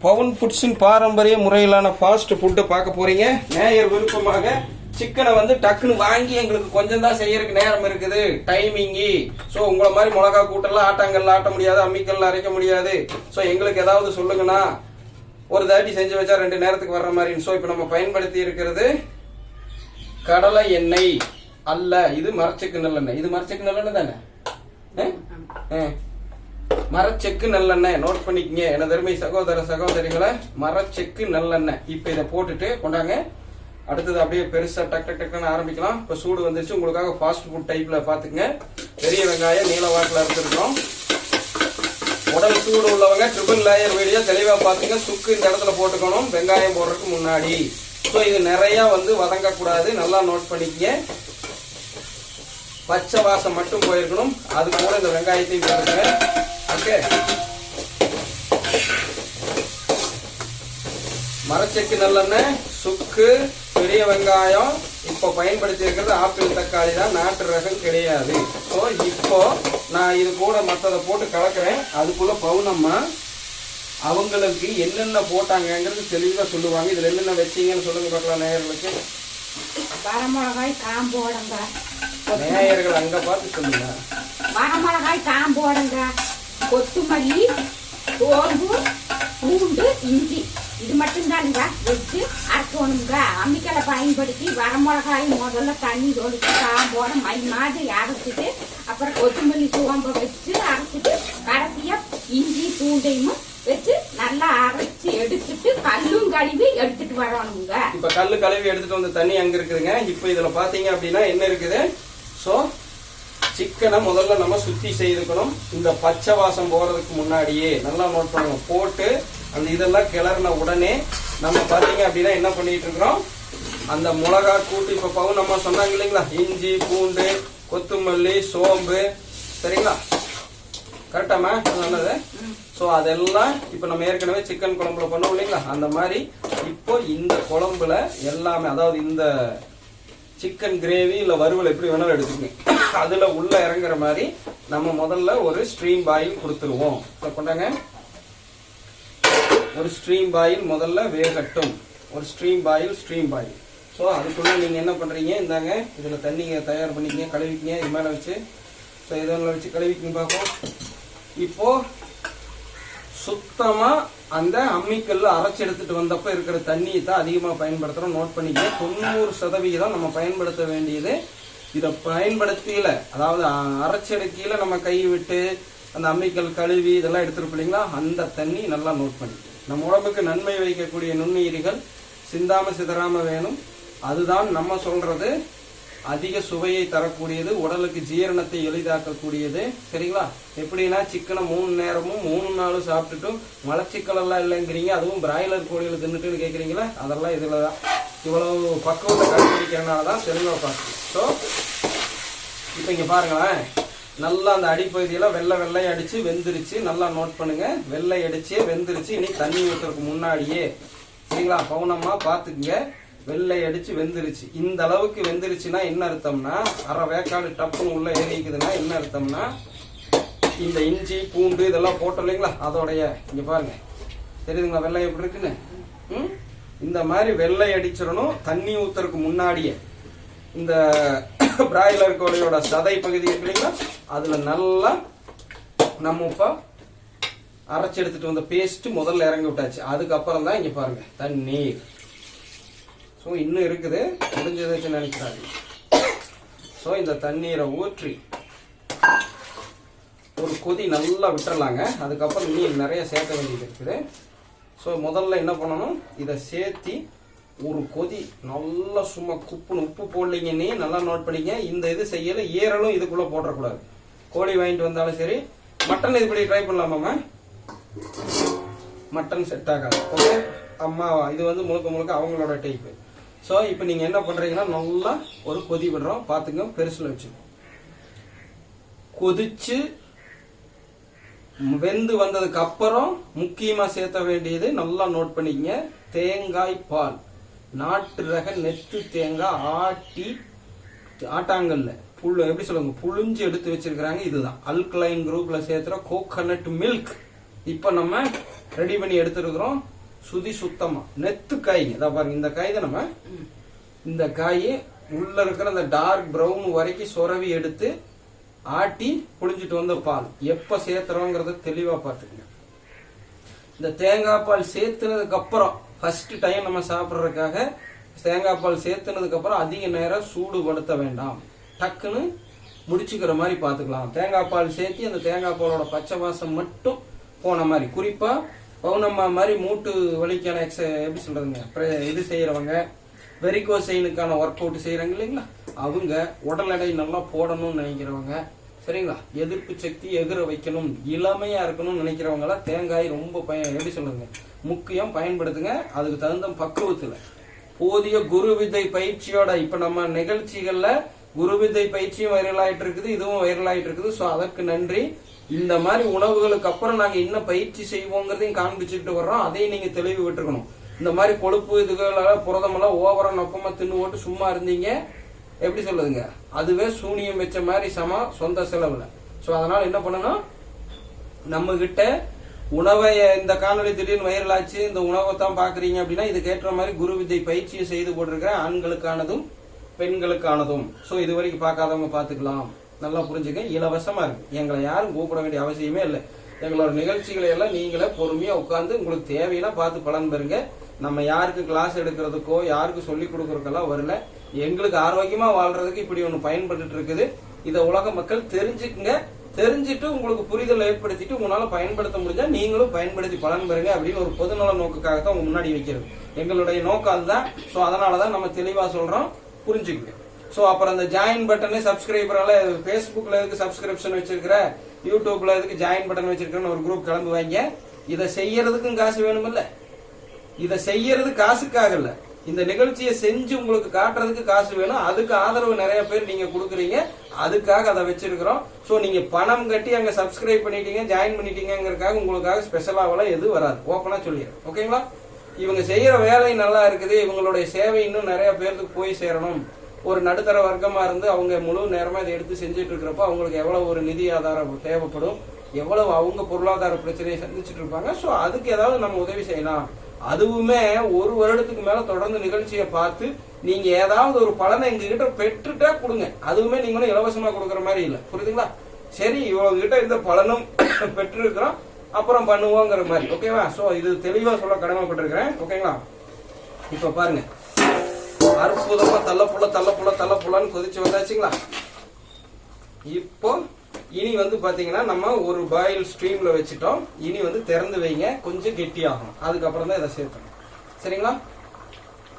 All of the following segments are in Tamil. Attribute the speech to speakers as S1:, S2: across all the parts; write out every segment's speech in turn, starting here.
S1: பவன் ஃபுட்ஸின் பாரம்பரிய முறையிலான ஃபாஸ்ட் ஃபுட்டை பார்க்க போறீங்க. நேயர் விருப்பமாக சிக்கனை வந்து டக்குன்னு வாங்கி எங்களுக்கு கொஞ்சம் தான் செய்யறதுக்கு நேரம் இருக்குது, டைமிங்கு. ஸோ உங்களை மாதிரி மிளகா கூட்டெல்லாம் ஆட்டாங்கல்ல ஆட்ட முடியாது, அம்மிக்கல்ல அரைக்க முடியாது. ஸோ எங்களுக்கு ஏதாவது சொல்லுங்கண்ணா, ஒரு தாட்டி செஞ்சு வச்சா 2 நேரத்துக்கு வர்ற மாதிரி. ஸோ இப்போ நம்ம பயன்படுத்தி இருக்கிறது கடலை எண்ணெய் அல்ல, இது மரச்செக்கு நல்லெண்ணெய். இது மரச்செக்கு நல்லெண்ணெய் தானே? மரச்செக்கு நல்லெண்ணெய் நோட் பண்ணிக்கங்க எனதருமை சகோதர சகோதரிகளை. மரச்செக்கு நல்லெண்ணெய். இப்ப இதை போட்டுட்டு கொண்டாங்க. அடுத்தது அப்படியே பெருசா டக் டக் டக்குன்னு ஆரம்பிக்கலாம். இப்ப சூடு வந்துருச்சு. உங்களுக்காக ஃபாஸ்ட் ஃபுட் டைப்ல பாத்துங்க. பெரிய வெங்காயம் நீல வாக்குல எடுத்துருக்கோம். உடல் சூடு உள்ளவங்க ட்ரிபிள் லேயர் வீடியோ தெளிவா பாத்துங்க. சுக்கு இந்த இடத்துல போட்டுக்கணும் வெங்காயம் போடுறதுக்கு முன்னாடி. ஸோ இது நிறைய வந்து வதங்க கூடாது, நல்லா நோட் பண்ணிக்கங்க. பச்சை வாசம் மட்டும் போயிருக்கணும். அது கூட இந்த வெங்காயத்தையும் போட்டுங்க. ஓகே, மரச்செக்கு நல்லெண்ணெய், சுக்கு, பெரிய வெங்காயம். இப்போ பயன்படுத்தி இருக்கிறது ஆப்பிள் தக்காளி தான், நாட்டு ரகம் கிடையாது. ஸோ இப்போ நான் இது கூட மற்றதை போட்டு கலக்கிறேன். அதுக்குள்ள பவுனம்மா அவங்களுக்கு என்னென்ன போட்டாங்கிறது தெளிவாக சொல்லுவாங்க. இதுல என்னென்ன வச்சீங்கன்னு சொல்லுங்க பார்க்கலாம் நேயர்களுக்கு.
S2: வரமிளகாய் காம்பு ஓடுங்க.
S1: நேயர்கள் அங்க பார்த்து சொல்லுங்க.
S2: வரமிளகாய் காம்பு ஓடுங்க, கொத்துமல்லி, சோம்பு, பூண்டு, இஞ்சி, இது மட்டும்தானுங்க வச்சு அரைக்கணுங்க. அம்மிக்கலை பயன்படுத்தி வரமிளகாய் முதல்ல தண்ணி தொடுத்து காம்போட மை மாதிரி அரைச்சிட்டு, அப்புறம் கொத்தமல்லி சோம்பை வச்சு அரைச்சிட்டு, கடைசியா இஞ்சி பூண்டையும் வச்சு நல்லா அரைச்சி எடுத்துட்டு கல்லும் கழுவி எடுத்துட்டு வரணுங்க.
S1: இப்ப கல்லு கழுவி எடுத்துட்டு வந்து தண்ணி அங்க இருக்குதுங்க. இப்ப இதுல பாத்தீங்க அப்படின்னா என்ன இருக்குது. சோ சிக்கனை முதல்ல நம்ம சுத்தி செய்துக்கணும். இந்த பச்சை வாசம் போறதுக்கு முன்னாடியே நல்லா நோட் பண்ணுங்க. போட்டு அந்த இதெல்லாம் கிளறின உடனே நம்ம பாத்தீங்க அப்படின்னா என்ன பண்ணிட்டு இருக்கிறோம், அந்த மிளகா கூட்டு இப்ப பவுன் நம்ம சொன்னாங்க இல்லைங்களா, இஞ்சி பூண்டு கொத்தமல்லி சோம்பு, சரிங்களா? கரெக்டாமா சொன்னது? ஸோ அதெல்லாம் இப்போ நம்ம ஏற்கனவே சிக்கன் குழம்புல பண்ணோம் இல்லைங்களா, அந்த மாதிரி இப்போ இந்த குழம்புல எல்லாமே, அதாவது இந்த சிக்கன் கிரேவி இல்லை வறுவல் எப்படி வேணாலும் எடுத்துக்கங்க, அதுல உள்ள இறங்குற மாதிரி நம்ம முதல்ல ஒரு ஸ்ட்ரீம் பாயில் கொடுத்துருவோம். கொண்டாங்க, ஒரு ஸ்ட்ரீம் பாயில் முதல்ல வேகட்டும். ஒரு ஸ்ட்ரீம் பாயில். ஸோ அதுக்குள்ள நீங்க என்ன பண்றீங்க, இந்தாங்க இதுல தண்ணி தயார் பண்ணிக்கங்க, கழுவிக்கங்க. இது மேல வச்சு ஸோ இதெல்லாம் வச்சு கழுவிக்கங்க பார்ப்போம். இப்போ சுத்தமா அந்த அம்மிக்கல்ல அரைச்சி எடுத்துட்டு வந்தப்ப இருக்கிற தண்ணியை தான் அதிகமா பயன்படுத்துறோம். நோட் பண்ணிக்க. 90% நம்ம பயன்படுத்த வேண்டியது. இதை பயன்படுத்தியில, அதாவது அரைச்செடுக்கையில நம்ம கை விட்டு அந்த அம்மிக்கல் கழுவி இதெல்லாம் எடுத்துருப்போம் இல்லைங்களா, அந்த தண்ணி நல்லா நோட் பண்ணி. நம்ம உடம்புக்கு நன்மை வைக்கக்கூடிய நுண்ணுயிரிகள் சிந்தாம சிதறாம வேணும். அதுதான் நம்ம சொல்றது அதிக சுவையை தரக்கூடியது, உடலுக்கு ஜீரணத்தை எளிதாக்கக்கூடியது, சரிங்களா? எப்படின்னா சிக்கனை 3 நேரமும் 3 நாளும் சாப்பிட்டுட்டும் மலச்சிக்கல் எல்லாம் இல்லைங்கிறீங்க, அதுவும் பிராய்லர் கோழியில தின்னுட்டுன்னு கேட்குறீங்களா, அதெல்லாம் இதுலதான். இவ்வளவு பக்குவத்தை கண்டுபிடிக்கிறதுனாலதான் தெளிவா பார்த்து. ஸோ இப்போ இங்க பாருங்களேன், நல்லா அந்த அடிப்பகுதியெல்லாம் வெள்ளை அடிச்சு வெந்துருச்சு. நல்லா நோட் பண்ணுங்க, வெள்ளை அடிச்சு வெந்துருச்சு. இனி தண்ணி ஊற்றுறதுக்கு முன்னாடியே, சரிங்களா? பவுனம்மா பாத்துக்குங்க, வெள்ளை அடிச்சு வெந்துருச்சு. இந்த அளவுக்கு வெந்துருச்சுன்னா என்ன அர்த்தம்னா, அரை வேக்காடு டப்புன்னு உள்ள ஏறிக்குதுன்னா என்ன அர்த்தம்னா, இந்த இஞ்சி பூண்டு இதெல்லாம் போட்டோம் இல்லைங்களா, அதோடைய இங்க பாருங்க தெரியுதுங்களா வெள்ளை எப்படி இருக்குன்னு. இந்த மாதிரி வெள்ளை அடிச்சிடணும் தண்ணி ஊத்துறதுக்கு முன்னாடியே. இந்த பிராய்லர் கோழியோட சதை பகுதி இருக்கு இல்லைங்களா, அதுல நல்லா நம்ம இப்ப அரைச்சி எடுத்துட்டு வந்த பேஸ்ட் முதல்ல இறங்கி விட்டாச்சு. அதுக்கப்புறம் தான் இங்க பாருங்க தண்ணீர். ஸோ இன்னும் இருக்குது, முடிஞ்சதுன்னு நினைக்கிறாங்க. ஸோ இந்த தண்ணீரை ஊற்றி ஒரு கொதி நல்லா விட்டுறலாங்க. அதுக்கப்புறம் இன்னும் நிறைய சேர்க்க வேண்டியது இருக்குது. ஸோ முதல்ல என்ன பண்ணணும், இதை சேர்த்தி ஒரு கொதி நல்லா சும்மா குப்புன்னு, உப்பு போடலிங்கன்னே நல்லா நோட் பண்ணிக்க. இந்த இது செய்யல ஈரலும் இதுக்குள்ள போடக்கூடாது. கோழி வாங்கிட்டு வந்தாலும் சரி, மட்டன் இதுபடி ட்ரை பண்ணலாமாம்மா? மட்டன் செட் ஆகாது. ஓகே அம்மா, இது வந்து முழுக்க அவங்களோட டைப்பு. ஸோ இப்போ நீங்க என்ன பண்றீங்கன்னா, நல்லா ஒரு கொதி விடுறோம். பாத்துங்க, பெருசுல வச்சு கொதிச்சு வெந்து வந்ததுக்கு அப்புறம் முக்கியமா சேர்த்த வேண்டியது நல்லா நோட் பண்ணிக்கங்க, தேங்காய் பால். நாட்டு ரக நெத்து தேங்காய் ஆட்டாங்கல்ல எப்படி சொல்லுங்க, புழிஞ்சு எடுத்து வச்சிருக்கிறாங்க. இதுதான் அல்கலைன் குரூப்ல சேர்த்துற கோகனட் மில்க். இப்ப நம்ம ரெடி பண்ணி எடுத்துருக்கிறோம். சுதி சுத்தமா நெத்து காய்ங்க. இதை பாருங்க, இந்த காய் தான் நம்ம இந்த காய் உள்ள இருக்கிற அந்த டார்க் பிரவுன் வரைக்கும் சொரவி எடுத்து ஆட்டி புளிஞ்சிட்டு வந்த பால் எப்ப சேர்த்துறோங்கிறத தெளிவா பாத்துக்கங்க. இந்த தேங்காய் பால் சேர்த்துனதுக்கு அப்புறம் ஃபர்ஸ்ட் டைம் நம்ம சாப்பிட்றதுக்காக தேங்காய் பால் சேர்த்துனதுக்கு அப்புறம் அதிக நேரம் சூடுபடுத்த வேண்டாம். டக்குன்னு முடிச்சுக்கிற மாதிரி பாத்துக்கலாம். தேங்காய் பால் சேர்த்து அந்த தேங்காய் பாலோட பச்சை வாசம் மட்டும் போன மாதிரி, குறிப்பா பவுனம்மா மாதிரி மூட்டு வலிக்கான எப்படி சொல்றதுங்க, இது செய்யறவங்க, வெரிகோசைனுக்கான ஒர்க் அவுட் செய்யறாங்க இல்லைங்களா, அவங்க உடல் எடை நல்லா போடணும்னு நினைக்கிறவங்க, சரிங்களா, எதிர்ப்பு சக்தி எதிர வைக்கணும், இளமையா இருக்கணும்னு நினைக்கிறவங்க எல்லாம் தேங்காய் ரொம்ப எப்படி சொல்றதுங்க முக்கியம், பயன்படுத்துங்க. அதுக்கு தகுந்த பக்குவத்துல போதிய குரு வித்தை பயிற்சியோட இப்ப நம்ம நிகழ்ச்சிகள்ல குரு வித்தை பயிற்சியும் வைரல் ஆயிட்டு இருக்குது, இதுவும் வைரல் ஆயிட்டு இருக்குது. சோ அதற்கு நன்றி. இந்த மாதிரி உணவுகளுக்கு அப்புறம் நாங்க என்ன பயிற்சி செய்வோங்கிறதையும் காண்பிச்சுட்டு வர்றோம். அதையும் நீங்க தெளிவு விட்டுருக்கணும். இந்த மாதிரி கொழுப்பு இதுகளால புரதமெல்லாம் ஓவரா நொப்பமா தின்னு போட்டு சும்மா இருந்தீங்க, எப்படி சொல்லுதுங்க, அதுவே சூனியம் வச்ச மாதிரி சொந்த செலவுல. சோ அதனால என்ன பண்ணணும், நம்ம கிட்ட உணவை இந்த காணொலி திடீர்னு வைரல் ஆச்சு, இந்த உணவை தான் பாக்குறீங்க அப்படின்னா இதுக்கு ஏற்ற மாதிரி குரு வித்தை பயிற்சியை செய்து போட்டிருக்கிறேன், ஆண்களுக்கானதும் பெண்களுக்கானதும். சோ இது வரைக்கும் பார்க்காதவங்க பாத்துக்கலாம். நல்லா புரிஞ்சுக்க, இலவசமா இருக்கு. எங்களை யாரும் கூப்பிட வேண்டிய அவசியமே இல்லை. எங்களோட நிகழ்ச்சிகளை எல்லாம் நீங்களே பொறுமையா உட்கார்ந்து உங்களுக்கு தேவைன்னா பார்த்து பலன் பெறுங்க. நம்ம யாருக்கு கிளாஸ் எடுக்கிறதுக்கோ யாருக்கு சொல்லி கொடுக்கறதுக்கெல்லாம் வரல. எங்களுக்கு ஆரோக்கியமா வாழ்றதுக்கு இப்படி ஒண்ணு பயன்பட்டு இருக்குது. இதை உலக மக்கள் தெரிஞ்சுக்குங்க. தெரிஞ்சுட்டு உங்களுக்கு புரிதல் ஏற்படுத்திட்டு உங்களால பயன்படுத்த முடிஞ்சா நீங்களும் பயன்படுத்தி பலன் பெறுங்க அப்படின்னு ஒரு பொதுநல நோக்குக்காகத்தான் உங்க முன்னாடி வைக்கிறது. எங்களுடைய நோக்கம் அதுதான். சோ அதனாலதான் நம்ம தெளிவா சொல்றோம், புரிஞ்சுக்குங்க. சோ அப்புறம் அந்த ஜாயின் பட்டனு சப்ஸ்கிரைபரால பேஸ்புக்ல எதுக்கு சப்ஸ்கிரிப்ஷன் வச்சிருக்கிற, யூடியூப்ல எதுக்கு ஜாயின் பட்டன் வச்சிருக்கன்னு ஒரு குரூப் கிளம்பி வாங்க. இதை செய்யறதுக்கும் காசு வேணும் இல்ல, இதை செய்யறது காசுக்காக இல்ல, இந்த நிகழ்ச்சியை செஞ்சு உங்களுக்கு காட்டுறதுக்கு காசு வேணும். அதுக்கு ஆதரவு நிறைய பேர் நீங்க கொடுக்குறீங்க, அதுக்காக அதை வச்சிருக்கிறோம். சோ நீங்க பணம் கட்டி அங்க சப்ஸ்கிரைப் பண்ணிட்டீங்க, ஜாயின் பண்ணிட்டீங்கிறதுக்காக உங்களுக்காக ஸ்பெஷலாவெல்லாம் எதுவும் வராது. ஓப்பனா சொல்லிடுறேன், ஓகேங்களா. இவங்க செய்யற வேலை நல்லா இருக்குது, இவங்களுடைய சேவை இன்னும் நிறைய பேருக்கு போய் சேரணும். ஒரு நடுத்தர வர்க்கமா இருந்து அவங்க முழு நேரமா இதை எடுத்து செஞ்சுட்டு இருக்கிறப்ப அவங்களுக்கு எவ்வளவு ஒரு நிதி ஆதாரம் தேவைப்படும், எவ்வளவு அவங்க பொருளாதார பிரச்சனையை சந்திச்சுட்டு இருப்பாங்க. சோ அதுக்கு ஏதாவது நம்ம உதவி செய்யலாம். அதுவுமே ஒரு வருடத்துக்கு மேல தொடர்ந்து நிகழ்ச்சியை பார்த்து நீங்க ஏதாவது ஒரு பலனை எங்க கிட்ட பெற்றுட்டா கொடுங்க. அதுவுமே நீங்களும் இலவசமா கொடுக்கற மாதிரி இல்ல, புரியுதுங்களா. சரி, இவங்க கிட்ட இந்த பலனும் பெற்று இருக்கிறோம், அப்புறம் பண்ணுவோங்கிற மாதிரி, ஓகேவா. சோ இது தெளிவா சொல்ல கடமைப்பட்டிருக்கிறேன், ஓகேங்களா. இப்ப பாருங்க, அற்புதமா தள்ளப்புள்ளன்னு கொதிச்சு வந்தாச்சுங்களா. இப்போ இனி பாத்தீங்கன்னா நம்ம ஒரு பாயில் ஸ்ட்ரீம்ல வச்சுட்டோம். இனி திறந்து வைங்க, கொஞ்சம் கெட்டி ஆகணும். அதுக்கப்புறம் தான் இதை சேர்க்கணும், சரிங்களா.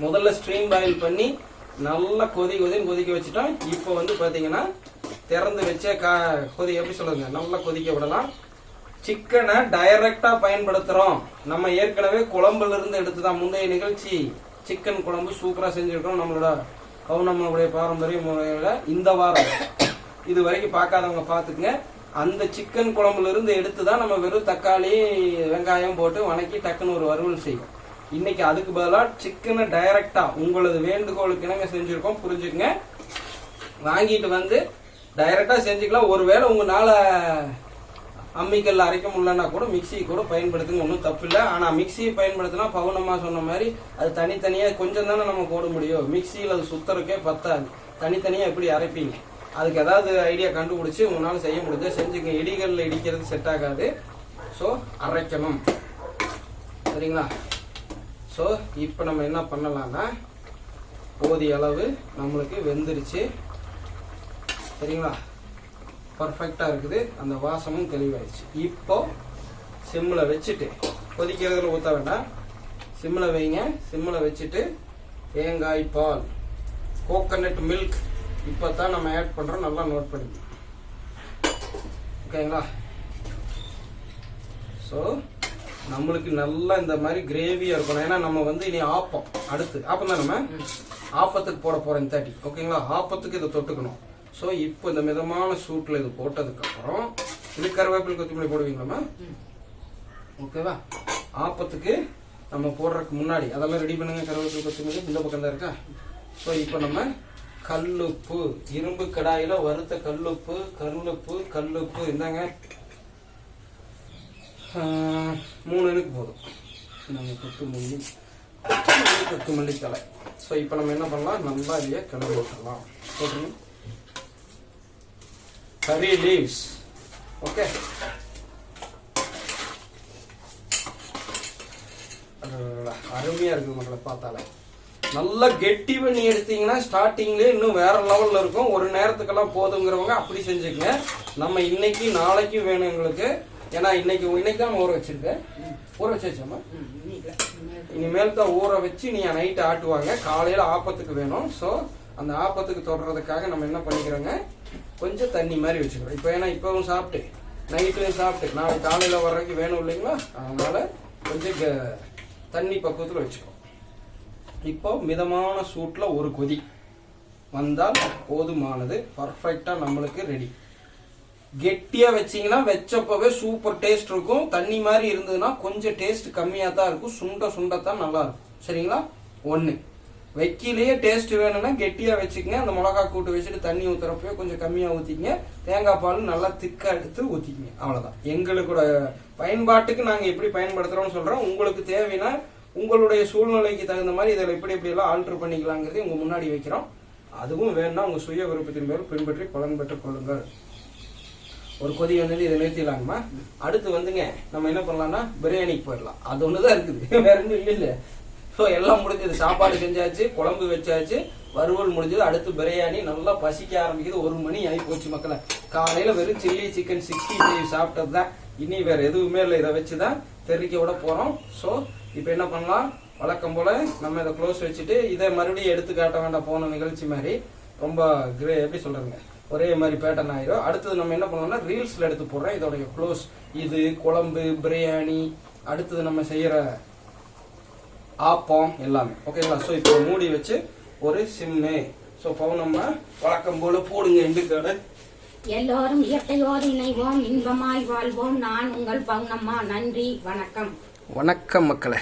S1: முதல்ல ஸ்ட்ரீம் பாயில் பண்ணி நல்லா கொதிக்க வச்சுட்டோம். இப்போ பாத்தீங்கன்னா திறந்து வச்ச எப்படி சொல்லுங்க, நல்லா கொதிக்க விடலாம். சிக்கனை டைரக்டா பயன்படுத்துறோம். நம்ம ஏற்கனவே குழம்புல இருந்து எடுத்துதான் முந்தைய நிகழ்ச்சி சிக்கன் குழம்பு சூப்பரா செஞ்சிருக்கோம். நம்மளுடைய பாரம்பரிய முறையில இந்த வாரம் இது வரைக்கும் பார்க்காதவங்க பாத்துக்குங்க. அந்த சிக்கன் குழம்புல இருந்து எடுத்துதான் நம்ம வெறும் தக்காளி வெங்காயம் போட்டு வணக்கி டக்குன்னு ஒரு வறுவல் செய்வோம். இன்னைக்கு அதுக்கு பதிலா சிக்கனை டைரக்டா உங்களது வேண்டுகோளுக்கு இணங்க செஞ்சிருக்கோம், புரிஞ்சுக்குங்க. வாங்கிட்டு டைரக்டா செஞ்சுக்கலாம். ஒருவேளை உங்களால அம்மிக்கல்ல அரைக்க முடியலன்னா கூட மிக்சி கூட பயன்படுத்துங்க, ஒன்றும் தப்பு இல்லை. ஆனா மிக்சியை பயன்படுத்தினா பவுனமா சொன்ன மாதிரி அது தனித்தனியா கொஞ்சம் தானே நம்ம போட முடியும். மிக்சியில் அது சுத்தருக்கே பத்தாது. தனித்தனியா எப்படி அரைப்பீங்க? அதுக்கு ஏதாவது ஐடியா கண்டுபிடிச்சு உங்களால செய்ய முடிஞ்சா செஞ்சுங்க. இடிகள்ல இடிக்கிறது செட் ஆகாது. ஸோ அரைக்கணும், சரிங்களா. ஸோ இப்போ நம்ம என்ன பண்ணலாம்னா, போதிய அளவு நம்மளுக்கு வெந்துருச்சு, சரிங்களா. பர்ஃபெக்டா இருக்குது, அந்த வாசமும் தெளிவாயிடுச்சு. இப்போ சிம்ல வச்சுட்டு, கொதிக்கிறதுல ஊற்ற வேண்டாம், சிம்ல வைங்க. சிம்ல வச்சுட்டு தேங்காய் பால், கோகனட் மில்க் இப்பதான் நம்ம ஆட் பண்றோம், நல்லா நோட் பண்ணி, ஓகேங்களா. ஸோ நம்மளுக்கு நல்லா இந்த மாதிரி கிரேவியா இருக்கணும். ஏன்னா நம்ம இனி ஆப்பம், அடுத்து ஆப்பம் தான் நம்ம ஆப்பத்துக்கு போட போறோம் இந்த தாட்டி, ஓகேங்களா. ஆப்பத்துக்கு இதை தொட்டுக்கணும். ஸோ இப்போ இந்த மிதமான சூட்டில் இது போட்டதுக்கு அப்புறம் இது கருவேப்பிலை கொத்தமல்லி போடுவீங்களாமா, ஓகேவா. ஆப்பத்துக்கு நம்ம போடுறதுக்கு முன்னாடி அதெல்லாம் ரெடி பண்ணுங்க. கருவேப்பிலை கொத்தமல்லி இந்த பக்கம் தான் இருக்கா. ஸோ இப்போ நம்ம கல்லுப்பு, இரும்பு கடாயில வறுத்த கல்லுப்பு இந்தாங்க. 3 எனக்கு போதும். நம்ம கொத்தமல்லி தலை. ஸோ இப்போ நம்ம என்ன பண்ணலாம், நல்லா இதையே கிளறி விட்டுடலாம். போட்டுருங்க. கறி லீவ்ஸ். ஓகே, அருமையா இருக்கு மக்களை பார்த்தாலே. நல்லா கெட்டி பண்ணி எடுத்தீங்கன்னா ஸ்டார்டிங்லேயே இன்னும் வேற லெவல்ல இருக்கும். ஒரு நேரத்துக்கெல்லாம் போதுங்கிறவங்க அப்படி செஞ்சுக்கங்க. நம்ம இன்னைக்கு நாளைக்கும் வேணும் எங்களுக்கு. ஏன்னா இன்னைக்கு தான் ஊற வச்சிருக்கேன். ஊற வச்சாமா, இனிமேல் தான் ஊற வச்சு நீ நைட்டு ஆட்டுவாங்க. காலையில ஆப்பத்துக்கு வேணும். ஸோ அந்த ஆப்பத்துக்கு தொடர்றதுக்காக நம்ம என்ன பண்ணிக்கிறோங்க, கொஞ்சம் தண்ணி மாதிரி வச்சுக்கிறோம். இப்போ ஏன்னா இப்பவும் சாப்பிட்டு நைட்டும் சாப்பிட்டு நாளைக்கு காலையில வர்றதுக்கு வேணும் இல்லைங்களா, அதனால கொஞ்சம் தண்ணி பக்குவத்தில் வச்சுக்கோ. இப்போ மிதமான சூட்ல ஒரு கொதி வந்தால் போதுமானது. பர்ஃபெக்டா நம்மளுக்கு ரெடி. கெட்டியா வச்சீங்கன்னா வச்சப்பவே சூப்பர் டேஸ்ட் இருக்கும். தண்ணி மாதிரி இருந்ததுன்னா கொஞ்சம் டேஸ்ட் கம்மியா தான் இருக்கும். சுண்டத்தான் நல்லா இருக்கும். சரிங்களா? 1 வைக்கிலேயே டேஸ்ட் வேணும்னா கெட்டியா வச்சுக்கங்க. அந்த மிளகா கூட்டு வச்சுட்டு தண்ணி ஊத்துறப்பவே கொஞ்சம் கம்மியா ஊத்திக்கங்க. தேங்காய் பால் நல்லா திக்கா எடுத்து ஊத்திக்கங்க. அவ்வளவுதான். எங்களோட பயன்பாட்டுக்கு நாங்க எப்படி பயன்படுத்துறோம்னு சொல்றோம். உங்களுக்கு தேவைன்னா உங்களுடைய சூழ்நிலைக்கு தகுந்த மாதிரி இதில் எப்படி எல்லாம் ஆல்டர் பண்ணிக்கலாங்கிறது உங்க முன்னாடி வைக்கிறோம். அதுவும் வேணும்னா உங்க சுய விருப்பத்தின் மேல் பின்பற்றி பலன் பெற்றுக் கொள்ளுங்கள். ஒரு கொதி வந்து இதை நிறுத்திடலாங்கம்மா. அடுத்து வந்துங்க நம்ம என்ன பண்ணலாம்னா பிரியாணிக்கு போயிடலாம். அது ஒண்ணுதான் இருக்குது, வேற ஒன்றும் இல்ல. ஸோ எல்லாம் முடிஞ்சது. சாப்பாடு செஞ்சாச்சு, குழம்பு வச்சாச்சு, வறுவல் முடிஞ்சது. அடுத்து பிரியாணி. நல்லா பசிக்க ஆரம்பிக்குது. 1 மணி ஆகி போச்சு மக்களை. காலையில வெறும் சில்லி சிக்கன் 65 சாப்பிட்டது தான். இனி வேற எதுவுமே இல்லை. இதை வச்சுதான் தெறிக்க விட போறோம். ஸோ இப்ப என்ன பண்ணலாம், வழக்கம் போல நம்ம இதை க்ளோஸ் வச்சுட்டு இதை மறுபடியும் எடுத்து காட்ட வேண்டாம். போன நிகழ்ச்சி மாதிரி ரொம்ப எப்படி சொல்றதுங்க, ஒரே மாதிரி பேட்டர்ன் ஆயிரும். அடுத்தது நம்ம என்ன பண்ணோம்னா ரீல்ஸ்ல எடுத்து போடுறேன். இதோடைய க்ளோஸ் இது குழம்பு, பிரியாணி, அடுத்தது நம்ம செய்யற ஆப்பம் எல்லாமே. ஓகேங்களா? ஸோ இப்போ மூடி வச்சு ஒரு சிம்னு. ஸோ பவுனம்ம வழக்கம் போல போடுங்க. எண்டுக்காடு
S2: எல்லோரும் இயற்கையோடு இணைவோம், இன்பமாய் வாழ்வோம். நான் உங்கள் பவுனம்மா. நன்றி, வணக்கம்.
S1: வணக்கம் மக்களே.